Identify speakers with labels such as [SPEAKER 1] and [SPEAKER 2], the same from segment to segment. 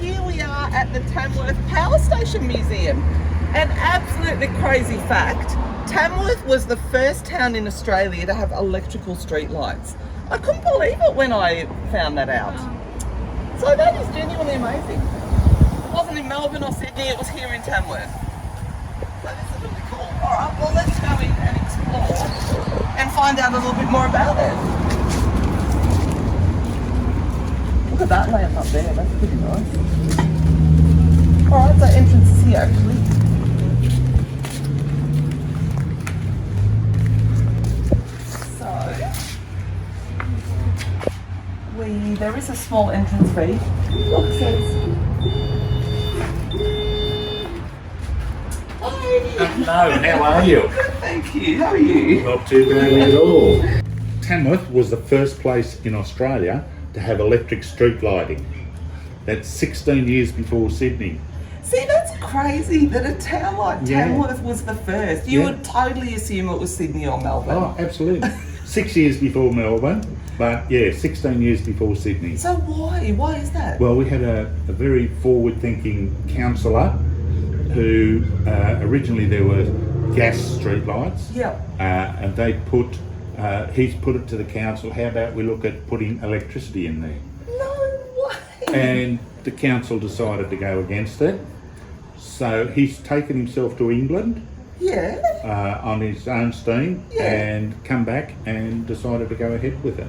[SPEAKER 1] here we are at the Tamworth Powerstation Museum. An absolutely crazy fact, Tamworth was the first town in Australia to have electrical streetlights. I couldn't believe it when I found that out. So that is genuinely amazing. It wasn't in Melbourne or Sydney, it was here in Tamworth. So this is really cool. Alright, well let's go in and explore and find out a little bit more about it. Look at that lamp up there, that's pretty nice. Alright, the entrance is here actually. There is a small entrance fee. Look, it says. Hi!
[SPEAKER 2] Hello, how are you?
[SPEAKER 1] Good, thank you. How are you?
[SPEAKER 2] Not too bad at all. Tamworth was the first place in Australia to have electric street lighting. That's 16 years before Sydney.
[SPEAKER 1] See, that's crazy that a town like Tamworth was the first. You would totally assume it was Sydney or Melbourne.
[SPEAKER 2] Oh, absolutely. 6 years before Melbourne, but 16 years before Sydney.
[SPEAKER 1] So why? Why is that?
[SPEAKER 2] Well, we had a very forward-thinking councillor who originally there were gas streetlights.
[SPEAKER 1] Yeah.
[SPEAKER 2] And he's put it to the council, how about we look at putting electricity in there?
[SPEAKER 1] No way.
[SPEAKER 2] And the council decided to go against it. So he's taken himself to England on his own steam and come back and decided to go ahead with it.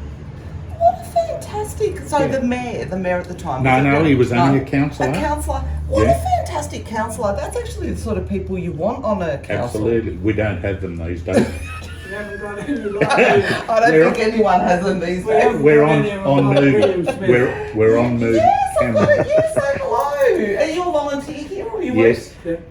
[SPEAKER 1] What a fantastic... So the mayor at the time...
[SPEAKER 2] No, he was only a councillor.
[SPEAKER 1] A councillor. What a fantastic councillor. That's actually the sort of people you want on a council.
[SPEAKER 2] Absolutely. We don't have them these days.
[SPEAKER 1] I don't think anyone has them these days.
[SPEAKER 2] We're on movie. We're on movie.
[SPEAKER 1] Yes, say hello. Are you a volunteer here or you work?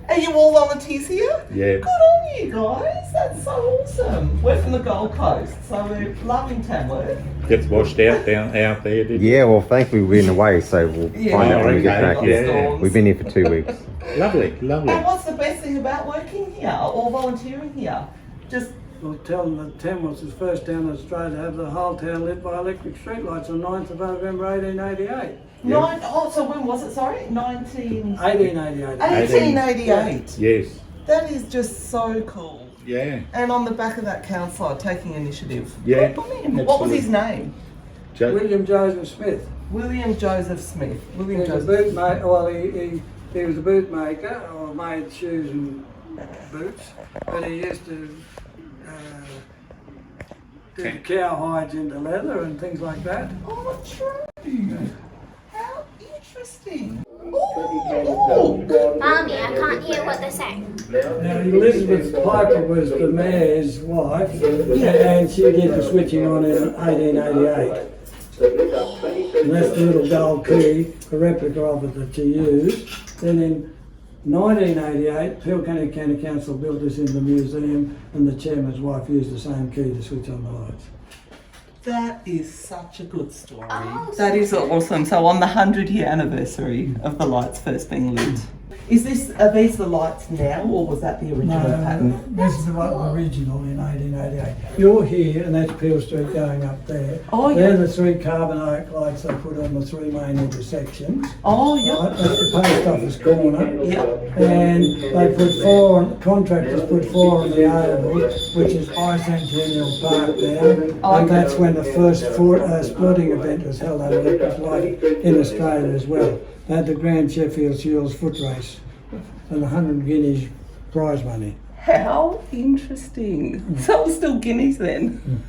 [SPEAKER 1] Are you all volunteers here?
[SPEAKER 2] Yeah.
[SPEAKER 1] Good on you guys. That's so awesome. We're from the Gold Coast, so we're loving Tamworth.
[SPEAKER 2] Gets washed out out there, did you?
[SPEAKER 3] Yeah, well, thankfully we've been away, so we'll find out when we get back.
[SPEAKER 2] Yeah.
[SPEAKER 3] We've been here for 2 weeks.
[SPEAKER 2] Lovely.
[SPEAKER 1] And what's the best thing about working here or volunteering here? Just...
[SPEAKER 4] I'll tell them that Tamworth was the first town in Australia to have the whole town lit by electric streetlights on 9th of November 1888.
[SPEAKER 1] So when was it, sorry?
[SPEAKER 4] 1888.
[SPEAKER 1] 1888.
[SPEAKER 2] Yes.
[SPEAKER 1] That is just so cool.
[SPEAKER 2] Yeah.
[SPEAKER 1] And on the back of that councillor taking initiative.
[SPEAKER 2] Yeah.
[SPEAKER 1] What was his name?
[SPEAKER 4] William Joseph Smith.
[SPEAKER 1] William Joseph Smith.
[SPEAKER 4] He was a bootmaker. Well, he was a bootmaker, or made shoes and boots, but he used to do cow hides into leather and things like that.
[SPEAKER 1] Oh, true. How interesting. Oh.
[SPEAKER 5] Mommy, I can't hear what they're saying.
[SPEAKER 4] Now, Elizabeth Piper was the mayor's wife, and she did the switching on in 1888. And that's the little gold key, a replica of it that she used. Then in 1988, Peel County Council built this in the museum, and the chairman's wife used the same key to switch on the lights.
[SPEAKER 1] That is such a good story.
[SPEAKER 5] Oh,
[SPEAKER 1] That is awesome. So on the 100-year anniversary of the lights first being lit. Are these the lights now, or was that the original pattern?
[SPEAKER 4] This is the original in 1888. You're here, and that's Peel Street going up there.
[SPEAKER 1] Oh, yeah.
[SPEAKER 4] They're the three carbon arc lights they put on the three main intersections.
[SPEAKER 1] Oh, yeah.
[SPEAKER 4] Right, that's the post office corner.
[SPEAKER 1] Yeah.
[SPEAKER 4] And they put contractors put four on the Oval, which is Bicentennial Park now. And that's when the first sporting event was held at electric light in Australia as well. They had the Grand Sheffield Shields foot race and 100 guineas prize money.
[SPEAKER 1] How interesting. So it was still guineas then.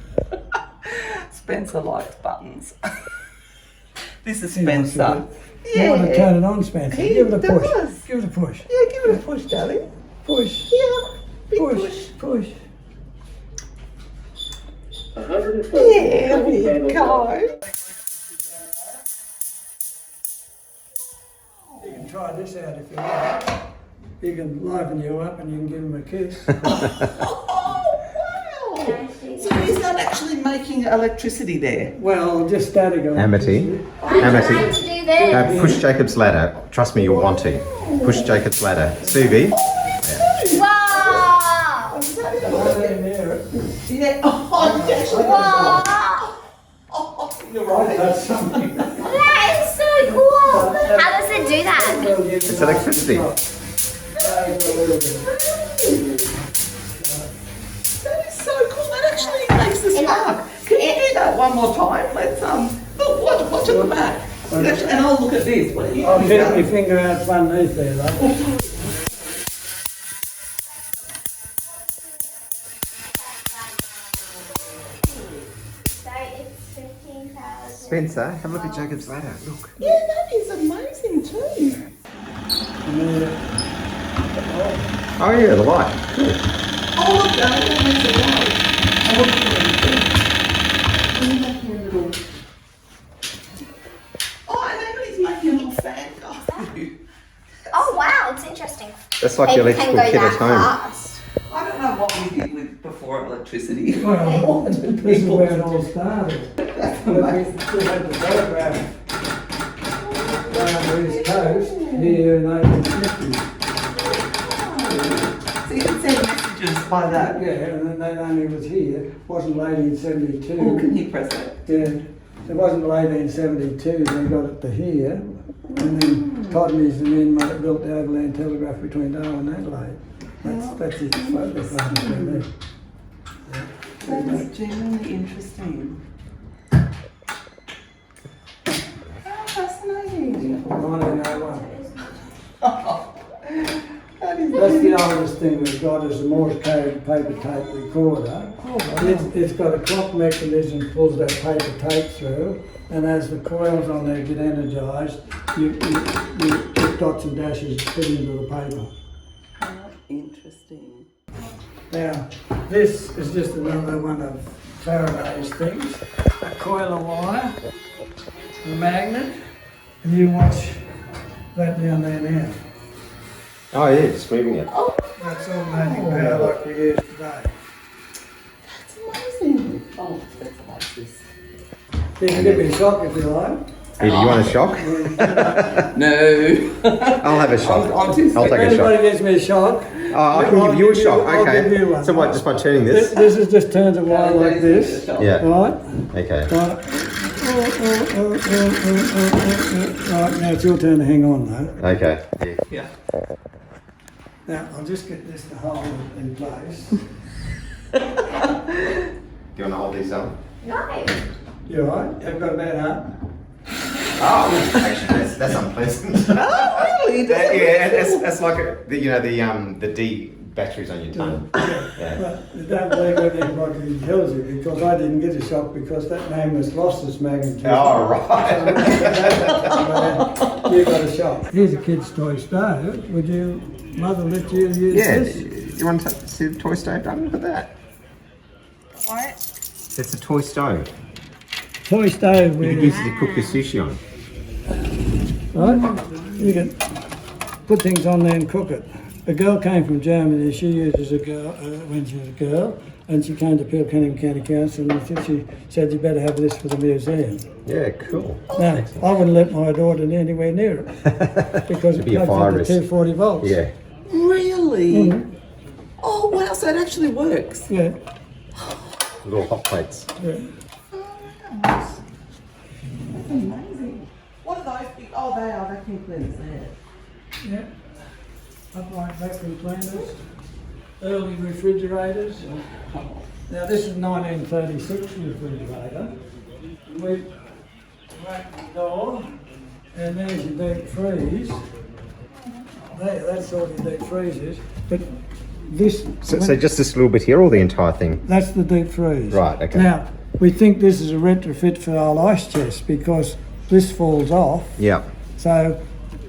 [SPEAKER 1] Spencer likes buttons. This is Spencer.
[SPEAKER 4] You want to turn it on, Spencer? Give it a push.
[SPEAKER 1] Does.
[SPEAKER 4] Give it a push.
[SPEAKER 1] Yeah, give it a push, darling.
[SPEAKER 4] Push.
[SPEAKER 1] Yeah, big push.
[SPEAKER 4] Push.
[SPEAKER 1] There we go.
[SPEAKER 4] You can try this out if you like. You can liven you up and you can give him a kiss.
[SPEAKER 1] Oh, wow. So is that actually making electricity there?
[SPEAKER 4] Well, just static electricity.
[SPEAKER 3] Amity.
[SPEAKER 5] I'm trying to do this.
[SPEAKER 3] Push Jacob's ladder. Trust me, you'll want to. Push Jacob's ladder. Suvi.
[SPEAKER 5] Wow!
[SPEAKER 1] Yeah. Oh, you actually
[SPEAKER 5] Wow!
[SPEAKER 1] Oh, you're right.
[SPEAKER 4] That's something.
[SPEAKER 5] That is so cool! How does it do that?
[SPEAKER 3] electricity.
[SPEAKER 1] That is so cool. That actually makes the spark. Can you do that one more time? Let's look, watch at the back. And I'll look at this. What are you
[SPEAKER 4] I'll
[SPEAKER 1] doing?
[SPEAKER 4] get my finger out underneath there, though.
[SPEAKER 5] So it's 15,000.
[SPEAKER 3] Spencer, have a look at Jacob's ladder. Look.
[SPEAKER 1] Yeah, that is amazing too.
[SPEAKER 4] And then,
[SPEAKER 3] Oh yeah, the light. Cool.
[SPEAKER 1] Oh, look, that makes it right. Oh, look at it. Oh, and then he's making a little fan.
[SPEAKER 5] Oh wow, it's interesting.
[SPEAKER 3] That's like the
[SPEAKER 5] People
[SPEAKER 3] electrical
[SPEAKER 5] can go
[SPEAKER 3] kit at
[SPEAKER 5] that
[SPEAKER 3] home.
[SPEAKER 5] fast.
[SPEAKER 1] I don't know what we did with before electricity.
[SPEAKER 4] well, this is where it all started. We had the photograph around the East Coast here in 1850.
[SPEAKER 1] So you can send messages by that.
[SPEAKER 4] Yeah, and then that only was here. Wasn't late in 72.
[SPEAKER 1] Oh, can you press it?
[SPEAKER 4] Yeah, it wasn't late in 72. They got it to here, and then Cotton's and then built the overland telegraph between Darwin and Adelaide. That's it. Photograph to me.
[SPEAKER 1] That is genuinely interesting. How fascinating.
[SPEAKER 4] 1901.
[SPEAKER 1] That is
[SPEAKER 4] That's the oldest thing we've got is a Morse code paper tape recorder. It's got a clock mechanism pulls that paper tape through, and as the coils on there get energised, you put dots and dashes put into the paper.
[SPEAKER 1] How interesting.
[SPEAKER 4] Now, this is just another one of Faraday's things. A coil of wire, a magnet, and you watch that down there now.
[SPEAKER 3] Oh yeah, it's moving it.
[SPEAKER 1] Oh,
[SPEAKER 4] That's automatic power like we use today.
[SPEAKER 1] that's amazing. Oh, that's nice.
[SPEAKER 4] You can give me a shock if you like.
[SPEAKER 3] Hey, do you want a shock?
[SPEAKER 1] No.
[SPEAKER 3] I'll have a shock.
[SPEAKER 1] I'm too
[SPEAKER 3] I'll
[SPEAKER 4] If
[SPEAKER 3] take a
[SPEAKER 4] anybody
[SPEAKER 3] shock.
[SPEAKER 4] gives me a shock,
[SPEAKER 3] Oh, I can give you a shock.
[SPEAKER 4] I'll
[SPEAKER 3] Okay.
[SPEAKER 4] give you one.
[SPEAKER 3] So what? Just by turning this?
[SPEAKER 4] This is just turns a wire like this.
[SPEAKER 3] Yeah.
[SPEAKER 4] Right?
[SPEAKER 3] Okay.
[SPEAKER 4] Right. Right, now it's your turn to hang on though.
[SPEAKER 3] Okay.
[SPEAKER 1] Yeah.
[SPEAKER 4] Now, I'll just get this to hold it in place.
[SPEAKER 3] Do you want to hold these up?
[SPEAKER 5] No.
[SPEAKER 4] You alright? You've got a bad heart?
[SPEAKER 3] Oh, actually, that's unpleasant.
[SPEAKER 1] Oh, really?
[SPEAKER 3] Yeah, that's like the D batteries on your tongue. Yeah.
[SPEAKER 4] But you don't believe what anybody tells you because I didn't get a shock because that man was lost its magnitude.
[SPEAKER 3] Oh, right.
[SPEAKER 4] You got a shock. Here's a kid's toy stove. Would you, mother, let you use this?
[SPEAKER 3] You want to see the toy stove done? Look at that.
[SPEAKER 1] What?
[SPEAKER 3] It's a toy stove.
[SPEAKER 4] Toy stove
[SPEAKER 3] You
[SPEAKER 4] where
[SPEAKER 3] can use it to cook your sushi on.
[SPEAKER 4] right? You can put things on there and cook it. A girl came from Germany. She used as a girl when she was a girl, and she came to Peel Cunningham County Council, and she said you better have this for the museum.
[SPEAKER 3] Yeah, cool.
[SPEAKER 4] Now I wouldn't let my daughter anywhere near it because it
[SPEAKER 3] It'd be a
[SPEAKER 4] plugs
[SPEAKER 3] fire
[SPEAKER 4] into
[SPEAKER 3] risk.
[SPEAKER 4] 240 volts.
[SPEAKER 3] Yeah.
[SPEAKER 1] Really? Oh, wow, so it actually works.
[SPEAKER 4] Yeah.
[SPEAKER 3] Little hot plates.
[SPEAKER 4] Yeah.
[SPEAKER 1] That's amazing. What are those big? Oh, they are vacuum cleaners there.
[SPEAKER 4] Yeah. Upright vacuum cleaners, early refrigerators. Now this is 1936 refrigerator. We crack the door, and there's your deep freeze. That's all your deep freezes. But this,
[SPEAKER 3] So just this little bit here, or the entire thing?
[SPEAKER 4] that's the deep freeze.
[SPEAKER 3] Right, okay.
[SPEAKER 4] Now we think this is a retrofit for our ice chest because this falls off.
[SPEAKER 3] Yeah.
[SPEAKER 4] So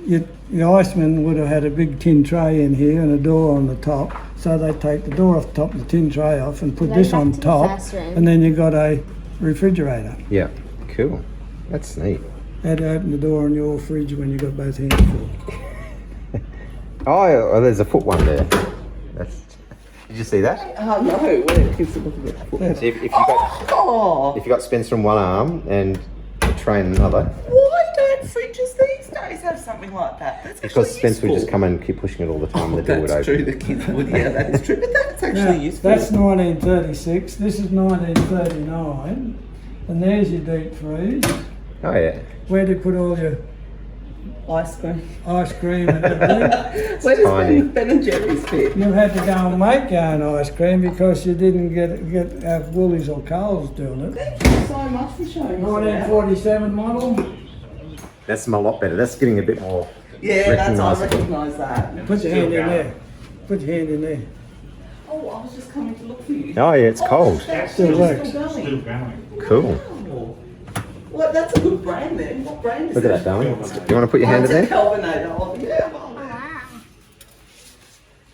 [SPEAKER 4] the iceman would have had a big tin tray in here and a door on the top. So they take the door off the top of the tin tray off and put
[SPEAKER 5] Go
[SPEAKER 4] this
[SPEAKER 5] back
[SPEAKER 4] on
[SPEAKER 5] to the
[SPEAKER 4] top,
[SPEAKER 5] first room.
[SPEAKER 4] and then you've got a refrigerator.
[SPEAKER 3] Yeah. Cool. That's neat.
[SPEAKER 4] Had to open the door on your fridge when you got both hands full.
[SPEAKER 3] Oh, there's a foot one there. Did you see that?
[SPEAKER 1] Oh, no, wait, keep looking at that.
[SPEAKER 3] So if you got
[SPEAKER 1] Oh,
[SPEAKER 3] Spencer on one arm and a tray in another,
[SPEAKER 1] why don't fridges these days have something like that? That's
[SPEAKER 3] because
[SPEAKER 1] actually
[SPEAKER 3] Spencer would just
[SPEAKER 1] useful.
[SPEAKER 3] come and keep pushing it all the time,
[SPEAKER 1] Oh,
[SPEAKER 3] and the door would
[SPEAKER 1] that's
[SPEAKER 3] open.
[SPEAKER 1] true, the kids would, yeah, that is true, but that's actually
[SPEAKER 4] Now,
[SPEAKER 1] useful.
[SPEAKER 4] that's 1936. This is 1939, and there's your deep freeze.
[SPEAKER 3] Oh yeah.
[SPEAKER 4] Where to put all your
[SPEAKER 1] Ice cream.
[SPEAKER 4] ice cream and everything.
[SPEAKER 1] Where does
[SPEAKER 3] tiny.
[SPEAKER 1] Ben and Jerry's fit?
[SPEAKER 4] You had to go and make your own ice cream because you didn't get Woolies or Coles doing it.
[SPEAKER 1] Thank you so much for showing us that.
[SPEAKER 4] 1947 model.
[SPEAKER 3] That's a lot better. That's getting a bit more.
[SPEAKER 1] Yeah, that's I
[SPEAKER 3] recognisable.
[SPEAKER 1] recognise that.
[SPEAKER 4] Put your hand in there. Put your hand in there.
[SPEAKER 1] Oh, I was just coming to look for you.
[SPEAKER 3] Oh yeah, it's cold.
[SPEAKER 4] Still works.
[SPEAKER 1] Still going.
[SPEAKER 2] Still going.
[SPEAKER 3] Cool.
[SPEAKER 1] Oh. Well, that's a good brand then. What brand is
[SPEAKER 3] Look at that, darling. Do you want to put your hand in
[SPEAKER 1] It's a
[SPEAKER 3] there?
[SPEAKER 1] Kelvinator. Oh, yeah. Oh,
[SPEAKER 5] Wow.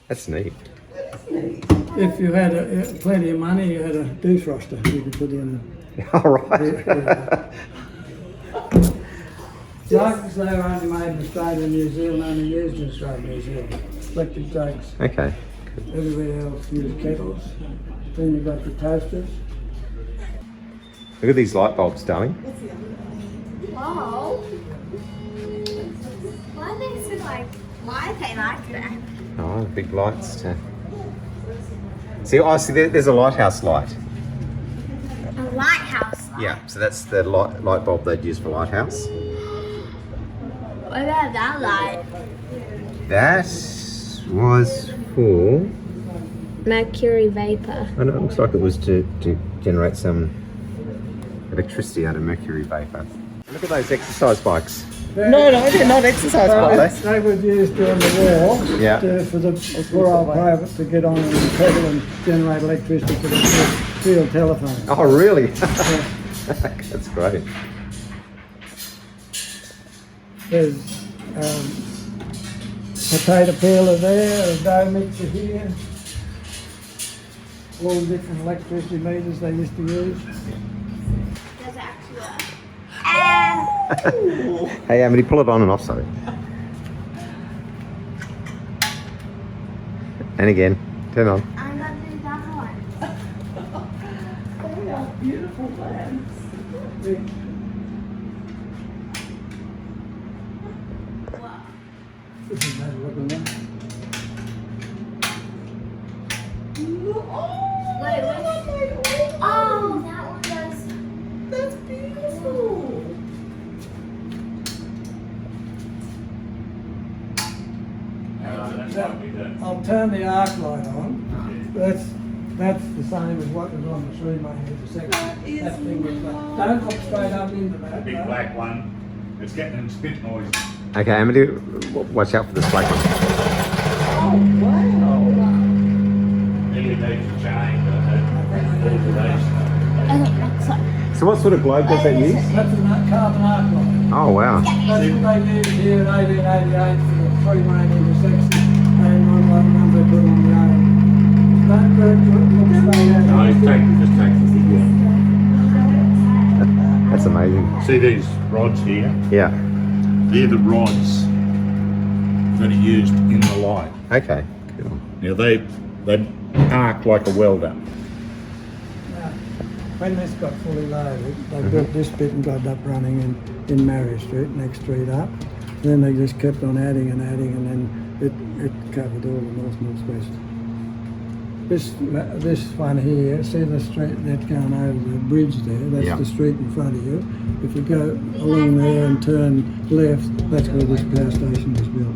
[SPEAKER 3] That's neat.
[SPEAKER 1] that is neat.
[SPEAKER 4] If you had plenty of money, you had a defroster you could put in.
[SPEAKER 3] All right.
[SPEAKER 4] Jugs, they were only made in Australia and New Zealand, only used in Australia and New Zealand. Electric jugs.
[SPEAKER 3] Okay.
[SPEAKER 4] Everywhere else used kettles. Then you've got the toasters.
[SPEAKER 3] Look at these light bulbs, darling.
[SPEAKER 5] Whoa. Why are they so like, why are they like that?
[SPEAKER 3] Oh, big lights. See, there's a lighthouse light.
[SPEAKER 5] A lighthouse light.
[SPEAKER 3] Yeah, so that's the light bulb they'd use for lighthouse.
[SPEAKER 5] What about that light?
[SPEAKER 3] That was for.
[SPEAKER 5] Mercury vapor.
[SPEAKER 3] I know, it looks like it was to generate some electricity out of mercury vapor. Look at those exercise bikes.
[SPEAKER 1] No, they're not exercise
[SPEAKER 3] Are
[SPEAKER 1] bikes.
[SPEAKER 3] they?
[SPEAKER 4] They were used during the war
[SPEAKER 3] Yeah.
[SPEAKER 4] for the poor old private to get on and pedal and generate electricity for the field telephone.
[SPEAKER 3] Oh, really? That's great.
[SPEAKER 4] There's potato peeler there, a dough mixer here. All the different electricity meters they used to use.
[SPEAKER 5] Does it actually work?
[SPEAKER 3] Hey, Amity, pull it on and off, sorry. And again, turn on.
[SPEAKER 5] I'm gonna do that one.
[SPEAKER 1] They are beautiful lamps.
[SPEAKER 4] This is nice looking one.
[SPEAKER 1] Oh,
[SPEAKER 5] Wait, wait. Oh, that one does.
[SPEAKER 1] that's beautiful.
[SPEAKER 4] I'll turn the arc light on. That's the same as what was on the tree main with the second.
[SPEAKER 1] That is
[SPEAKER 4] That thing was like, don't look straight up into that.
[SPEAKER 2] Big
[SPEAKER 4] no.
[SPEAKER 2] black one. It's getting a spit noise.
[SPEAKER 3] Okay, Amity, watch out for this black one.
[SPEAKER 1] Oh, wow.
[SPEAKER 2] Maybe they should change.
[SPEAKER 3] So what sort of globe does that use?
[SPEAKER 4] That's a carbon arc light.
[SPEAKER 3] Oh, wow.
[SPEAKER 4] That's what they used here in 1888 for the three main intersections. And on one ones they put on the other. Don't look straight at
[SPEAKER 2] No,
[SPEAKER 4] it.
[SPEAKER 2] just take the big one.
[SPEAKER 3] That's amazing.
[SPEAKER 2] See these rods here?
[SPEAKER 3] Yeah.
[SPEAKER 2] They're the rods that are used in the light.
[SPEAKER 3] Okay. Cool.
[SPEAKER 2] Now they arc like a welder.
[SPEAKER 4] Now, when this got fully loaded, they built this bit and got it up running in Mary Street, next street up. Then they just kept on adding and adding, and then it covered all the north-northwest. This one here, see the street that's going over the bridge there? That's
[SPEAKER 3] Yeah.
[SPEAKER 4] the street in front of you. If you go along there and turn left, that's where this power station was built.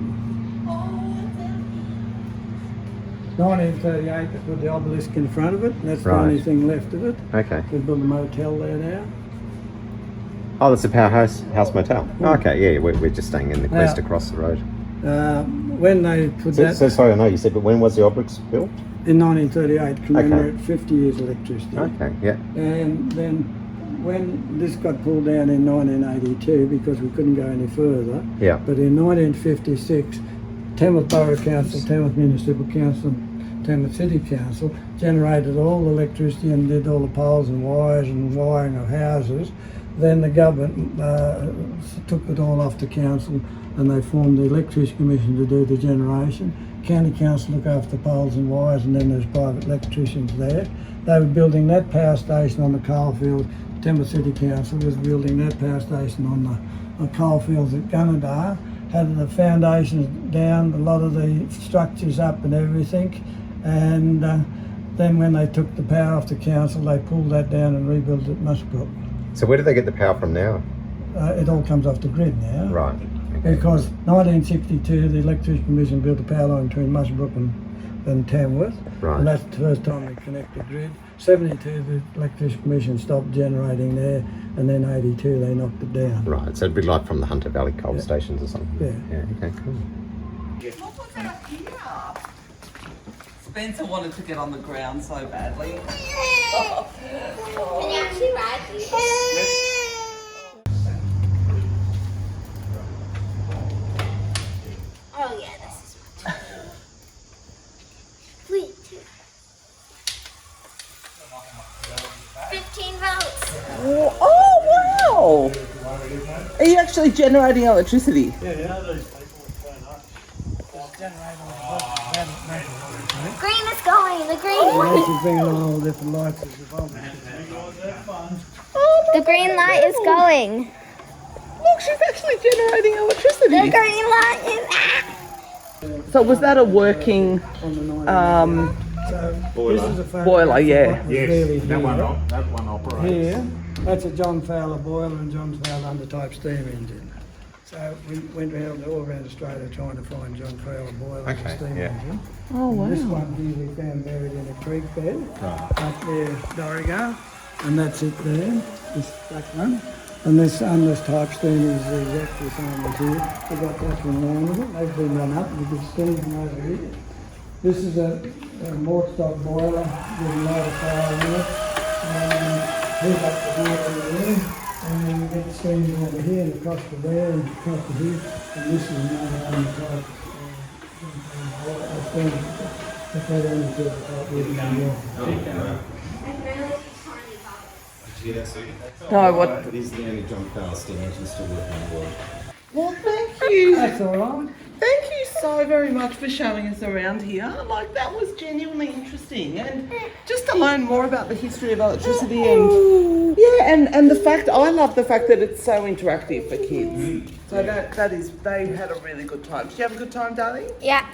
[SPEAKER 4] 1938, they put the obelisk in front of it, and that's the
[SPEAKER 3] Right.
[SPEAKER 4] only thing left of it.
[SPEAKER 3] Okay.
[SPEAKER 4] They built a motel there now.
[SPEAKER 3] Oh, that's a powerhouse motel. Oh, okay, yeah, we're just staying in the quest
[SPEAKER 4] Yeah.
[SPEAKER 3] across the road.
[SPEAKER 4] When they put that
[SPEAKER 3] So sorry, I know you said, but when was the obelisk built?
[SPEAKER 4] in 1938, commemorate 50 years electricity.
[SPEAKER 3] Okay, yeah.
[SPEAKER 4] And then when this got pulled down in 1982 because we couldn't go any further,
[SPEAKER 3] Yeah.
[SPEAKER 4] but in 1956, Tamworth Borough Council, Tamworth Municipal Council, Tamworth City Council generated all the electricity and did all the poles and wires and wiring of houses. Then the government took it all off to council and they formed the Electricity Commission to do the generation. County Council look after the poles and wires, and then there's private electricians there. They were building that power station on the coalfield. Tamworth City Council was building that power station on the coalfields at Gunnedah. Had the foundations down, a lot of the structures up and everything. And then when they took the power off the council, they pulled that down and rebuilt it at Musbrook.
[SPEAKER 3] So where do they get the power from now?
[SPEAKER 4] It all comes off the grid now.
[SPEAKER 3] Right,
[SPEAKER 4] because 1962 the Electricity Commission built a power line between Muswellbrook and Tamworth,
[SPEAKER 3] Right.
[SPEAKER 4] and that's the first time they connected grid. 72 the Electricity Commission stopped generating there, and then 82 they knocked it down.
[SPEAKER 3] Right, so it'd be like from the Hunter Valley coal stations or something.
[SPEAKER 4] Yeah.
[SPEAKER 3] Yeah, okay, cool.
[SPEAKER 1] What was out here? Spencer wanted to get on the ground so badly.
[SPEAKER 5] Can you actually ride these? Oh yeah, this is much. Wait. 15 votes.
[SPEAKER 1] Oh wow! Are you actually generating electricity?
[SPEAKER 5] Green is going. The green.
[SPEAKER 4] And she's bringing on all the different lights as the bomb.
[SPEAKER 5] The green light is going.
[SPEAKER 1] Look, she's actually generating electricity.
[SPEAKER 5] The green light is.
[SPEAKER 1] So was that a working
[SPEAKER 4] Boiler. This is a photo
[SPEAKER 1] boiler?
[SPEAKER 4] of
[SPEAKER 1] Yeah.
[SPEAKER 4] what was really
[SPEAKER 2] Yes, that
[SPEAKER 4] here.
[SPEAKER 2] one operates.
[SPEAKER 4] Here, that's a John Fowler boiler and John Fowler under-type steam engine. So we went around all around Australia trying to find John Fowler boiler and
[SPEAKER 3] Okay,
[SPEAKER 4] steam
[SPEAKER 3] yeah.
[SPEAKER 4] engine.
[SPEAKER 1] Oh wow.
[SPEAKER 4] And this one here we found buried in a creek bed up there, Dorrigo, and that's it there, this black one. And this type steam is exactly the same as here. We've got that one around with it, they've been run up, you can see them over here. This is a mort stock boiler with a lot of fire in it. Heat up the heat over there, and then you get the steam over here and across the there and across the here. And this is another one type steam. If they don't do it, we'll be more.
[SPEAKER 1] No, what?
[SPEAKER 3] It is the only John Fowler steam engine still working in the world.
[SPEAKER 1] Well, thank you.
[SPEAKER 4] That's all right.
[SPEAKER 1] Thank you so very much for showing us around here. Like, that was genuinely interesting, and just to learn more about the history of electricity and the fact, I love the fact that it's so interactive for kids. So that is, they had a really good time. Did you have a good time, darling?
[SPEAKER 5] Yeah.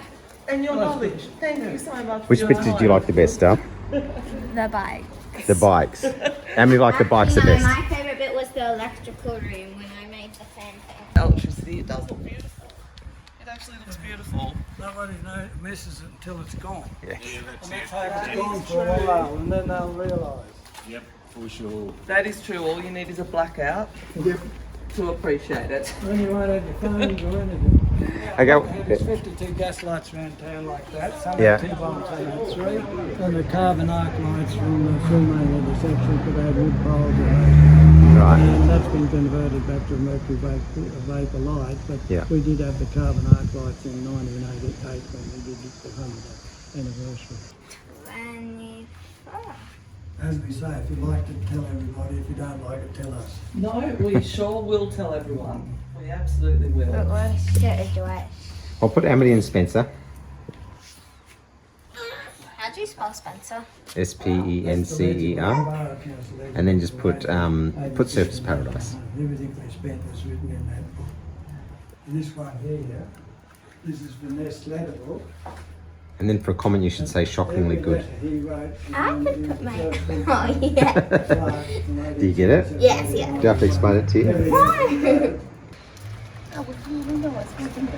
[SPEAKER 1] And your knowledge. Thank you so much.
[SPEAKER 3] Which
[SPEAKER 1] for
[SPEAKER 3] bit
[SPEAKER 1] your
[SPEAKER 3] did
[SPEAKER 1] time.
[SPEAKER 3] you like the best, Dal?
[SPEAKER 5] The bike.
[SPEAKER 3] The bikes. How many like the bikes the best?
[SPEAKER 5] My favorite bit was the electrical room when I made the fan thing.
[SPEAKER 1] Electricity, it does look beautiful. It actually looks beautiful.
[SPEAKER 4] Nobody misses it until it's gone.
[SPEAKER 3] Yeah.
[SPEAKER 4] And that's how it's gone for a while, and then they'll realise.
[SPEAKER 2] Yep, for sure.
[SPEAKER 1] That is true. All you need is a blackout to appreciate it.
[SPEAKER 4] Then you won't have your phones or anything.
[SPEAKER 3] Okay.
[SPEAKER 4] There's 52 gas lights around town like that. Some
[SPEAKER 3] Yeah.
[SPEAKER 4] have 2 bombs, some have 3. And the carbon arc lights from the filming of the section could have wood poles.
[SPEAKER 3] Right.
[SPEAKER 4] And that's been converted back to a mercury vapor light. But
[SPEAKER 3] Yeah.
[SPEAKER 4] we did have the carbon arc lights in 1988 when we did the 100th anniversary.
[SPEAKER 5] 24.
[SPEAKER 4] As we say, if you like it, tell everybody. If you don't like it, tell us.
[SPEAKER 1] No, we sure will tell everyone. We absolutely will.
[SPEAKER 5] Let's get a duet.
[SPEAKER 3] I'll put Amity and Spencer.
[SPEAKER 5] How do you spell Spencer?
[SPEAKER 3] SPENCER. And then just put Surface Paradise.
[SPEAKER 4] Everything we spent is written in that book. And this one here, this is the Nest letter book.
[SPEAKER 3] And then for a comment you should say shockingly good.
[SPEAKER 4] He wrote.
[SPEAKER 5] I could put my. Oh, yeah.
[SPEAKER 3] Do you get it?
[SPEAKER 5] Yes,
[SPEAKER 3] Do
[SPEAKER 5] yeah.
[SPEAKER 3] you have to explain it to you?
[SPEAKER 5] No! Oh, we can't even know what's happening.